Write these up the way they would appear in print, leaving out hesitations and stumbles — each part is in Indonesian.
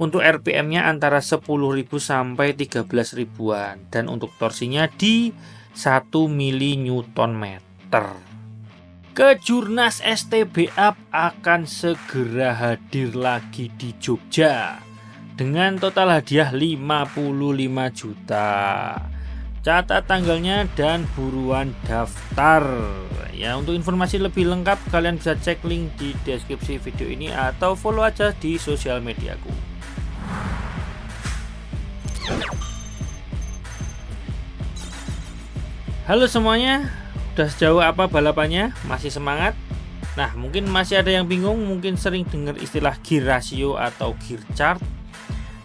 Untuk RPM-nya antara 10.000 sampai 13.000-an dan untuk torsinya di 1 mili-Newton meter. Kejurnas STB Up akan segera hadir lagi di Jogja dengan total hadiah 55 juta. Catat tanggalnya dan buruan daftar. Ya, untuk informasi lebih lengkap kalian bisa cek link di deskripsi video ini atau follow aja di sosial mediaku. Halo semuanya, udah sejauh apa balapannya? Masih semangat? Nah, mungkin masih ada yang bingung, mungkin sering dengar istilah gear ratio atau gear chart.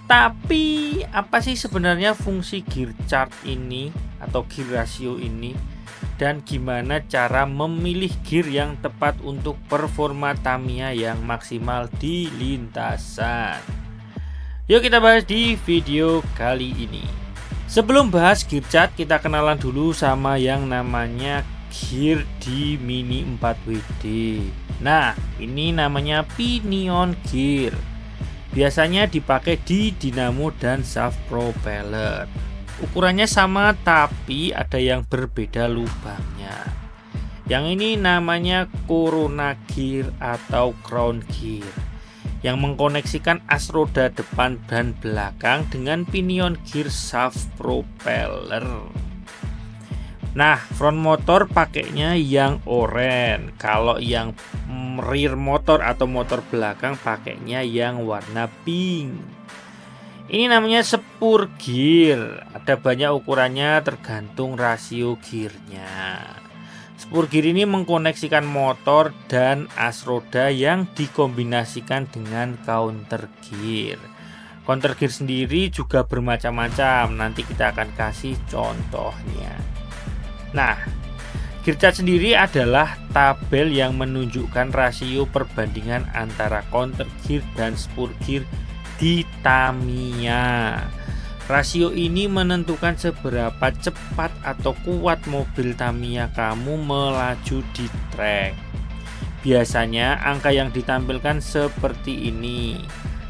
Tapi apa sih sebenarnya fungsi gear chart ini atau gear ratio ini, dan gimana cara memilih gear yang tepat untuk performa Tamiya yang maksimal di lintasan? Yuk kita bahas di video kali ini. Sebelum bahas gear chart, kita kenalan dulu sama yang namanya gear di Mini 4WD. Nah, ini namanya pinion gear. Biasanya dipakai di dinamo dan shaft propeller. Ukurannya sama tapi ada yang berbeda lubangnya. Yang ini namanya corona gear atau crown gear, yang mengkoneksikan as roda depan dan belakang dengan pinion gear shaft propeller. Nah, front motor pakainya yang oranye. Kalau yang rear motor atau motor belakang pakainya yang warna pink. Ini namanya spur gear. Ada banyak ukurannya tergantung rasio gearnya. Spur gear ini mengkoneksikan motor dan as roda yang dikombinasikan dengan counter gear. Counter gear sendiri juga bermacam-macam. Nanti kita akan kasih contohnya. Nah, gear chart sendiri adalah tabel yang menunjukkan rasio perbandingan antara counter gear dan spur gear di Tamiya. Rasio ini menentukan seberapa cepat atau kuat mobil Tamiya kamu melaju di trek. Biasanya angka yang ditampilkan seperti ini: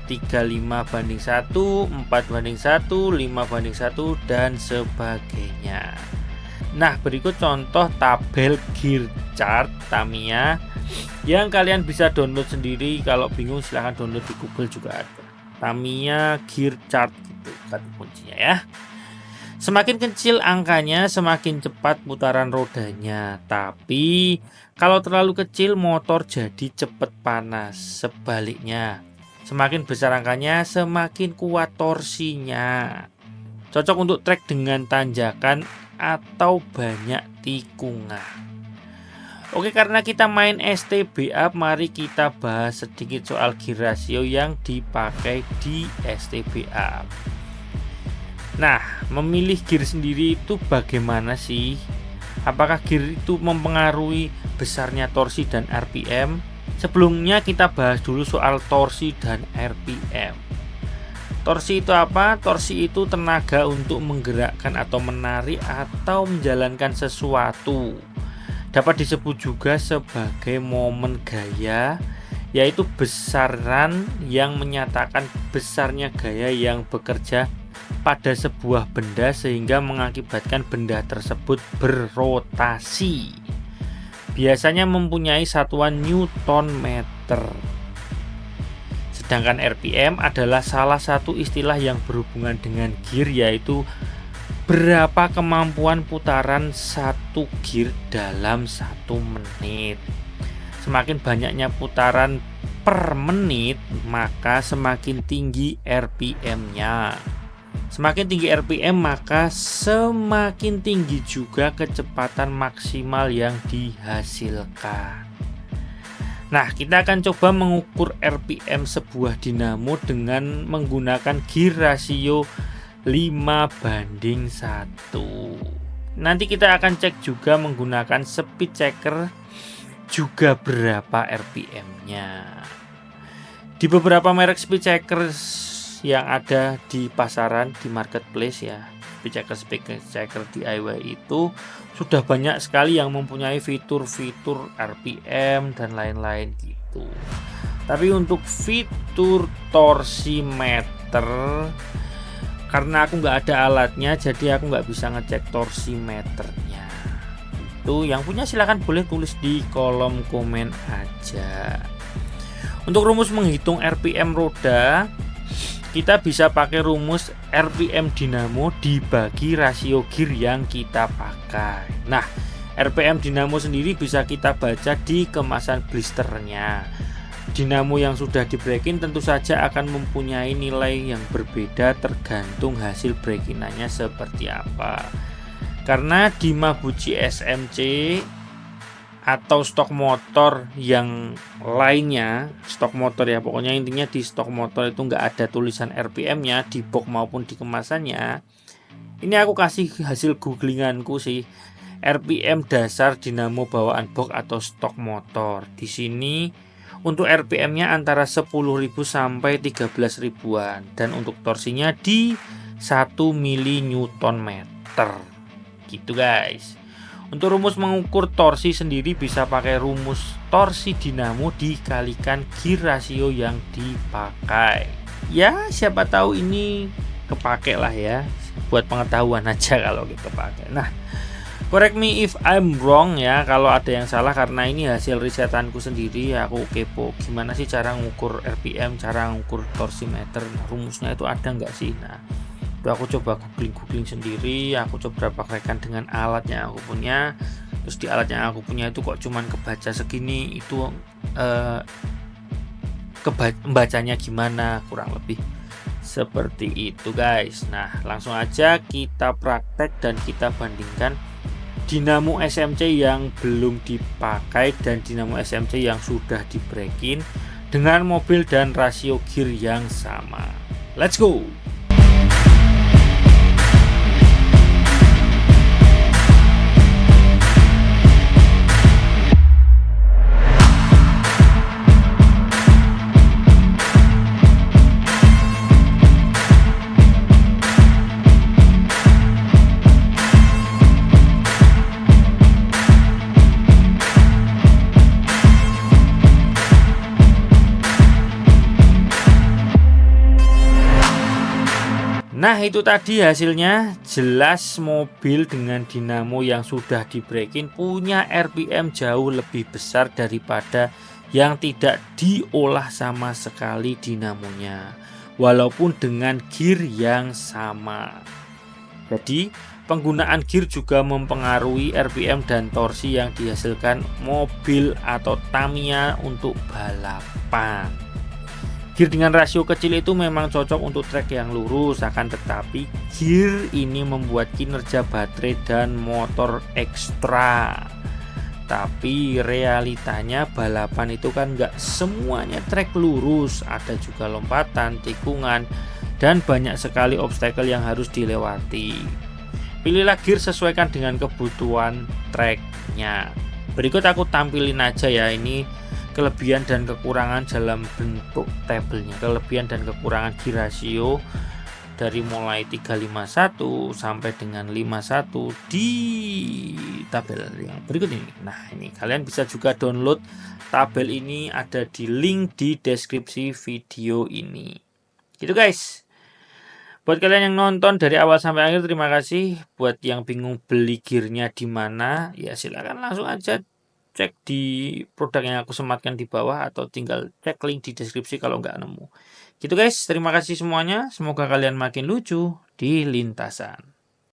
35:1, 4:1, 5:1, dan sebagainya. Nah, berikut contoh tabel gear chart Tamiya yang kalian bisa download sendiri. Kalau bingung silahkan download di Google juga ada. Tamiya gear chart gitu kata kuncinya ya. Semakin kecil angkanya semakin cepat putaran rodanya. Tapi kalau terlalu kecil motor jadi cepat panas. Sebaliknya, semakin besar angkanya semakin kuat torsinya. Cocok untuk trek dengan tanjakan atau banyak tikungan. Oke, karena kita main STB Up, mari kita bahas sedikit soal gear ratio yang dipakai di STB Up. Nah, memilih gear sendiri itu bagaimana sih? Apakah gear itu mempengaruhi besarnya torsi dan RPM? Sebelumnya kita bahas dulu soal torsi dan RPM. Torsi itu apa? Torsi itu tenaga untuk menggerakkan atau menarik atau menjalankan sesuatu. Dapat disebut juga sebagai momen gaya, yaitu besaran yang menyatakan besarnya gaya yang bekerja pada sebuah benda sehingga mengakibatkan benda tersebut berrotasi. Biasanya mempunyai satuan Newton meter. Sedangkan RPM adalah salah satu istilah yang berhubungan dengan gear, yaitu berapa kemampuan putaran satu gear dalam 1 menit. Semakin banyaknya putaran per menit, maka semakin tinggi RPM-nya. Semakin tinggi RPM, maka semakin tinggi juga kecepatan maksimal yang dihasilkan. Nah, kita akan coba mengukur RPM sebuah dinamo dengan menggunakan gear rasio 5:1. Nanti kita akan cek juga menggunakan speed checker juga berapa RPM-nya. Di beberapa merek speed checker yang ada di pasaran, di marketplace ya, speed checker DIY itu sudah banyak sekali yang mempunyai fitur-fitur RPM dan lain-lain gitu. Tapi untuk fitur torsimeter, karena aku nggak ada alatnya, jadi aku nggak bisa ngecek torsimeternya. Itu yang punya silahkan boleh tulis di kolom komen aja. Untuk rumus menghitung RPM roda, kita bisa pakai rumus RPM dinamo dibagi rasio gear yang kita pakai. Nah, RPM dinamo sendiri bisa kita baca di kemasan blisternya. Dinamo yang sudah di breaking tentu saja akan mempunyai nilai yang berbeda tergantung hasil breakingannya seperti apa. Karena di Mabuchi SMC atau stok motor yang lainnya, stok motor ya, pokoknya intinya di stok motor itu nggak ada tulisan RPM-nya di box maupun di kemasannya. Ini aku kasih hasil googlinganku sih, RPM dasar dinamo bawaan box atau stok motor. Di sini untuk RPM-nya antara 10.000 sampai 13 ribuan dan untuk torsinya di 1 mili-Newton meter. Gitu guys. Untuk rumus mengukur torsi sendiri bisa pakai rumus torsi dinamo dikalikan gear rasio yang dipakai. Ya, siapa tahu ini kepake lah ya. Buat pengetahuan aja kalau kita pakai. Nah, correct me if I'm wrong ya kalau ada yang salah, karena ini hasil risetanku sendiri. Aku kepo gimana sih cara ngukur RPM, cara ngukur torsimeter. Nah, rumusnya itu ada nggak sih? Nah, itu aku coba googling sendiri. Aku coba praktekkan dengan alat yang aku punya. Terus di alat yang aku punya itu kok cuman kebaca segini. Itu membacanya gimana, kurang lebih seperti itu guys. Nah, langsung aja kita praktek dan kita bandingkan dinamo SMC yang belum dipakai dan dinamo SMC yang sudah di breaking dengan mobil dan rasio gear yang sama. Let's go. Nah, itu tadi hasilnya. Jelas mobil dengan dinamo yang sudah di breaking punya RPM jauh lebih besar daripada yang tidak diolah sama sekali dinamonya, walaupun dengan gear yang sama. Jadi penggunaan gear juga mempengaruhi RPM dan torsi yang dihasilkan mobil atau Tamiya untuk balapan. Gear dengan rasio kecil itu memang cocok untuk trek yang lurus, akan tetapi gear ini membuat kinerja baterai dan motor ekstra. Tapi realitanya balapan itu kan nggak semuanya trek lurus, ada juga lompatan, tikungan, dan banyak sekali obstacle yang harus dilewati. Pilihlah gear sesuaikan dengan kebutuhan treknya. Berikut aku tampilin aja ya, ini kelebihan dan kekurangan dalam bentuk tabelnya, kelebihan dan kekurangan gear rasio dari mulai 351 sampai dengan 51 di tabel yang berikut ini. Nah, ini kalian bisa juga download tabel ini, ada di link di deskripsi video ini. Gitu guys. Buat kalian yang nonton dari awal sampai akhir, terima kasih. Buat yang bingung beli gearnya di mana, ya silakan langsung aja cek di produk yang aku sematkan di bawah atau tinggal cek link di deskripsi kalau nggak nemu. Gitu guys, terima kasih semuanya. Semoga kalian makin lucu di lintasan.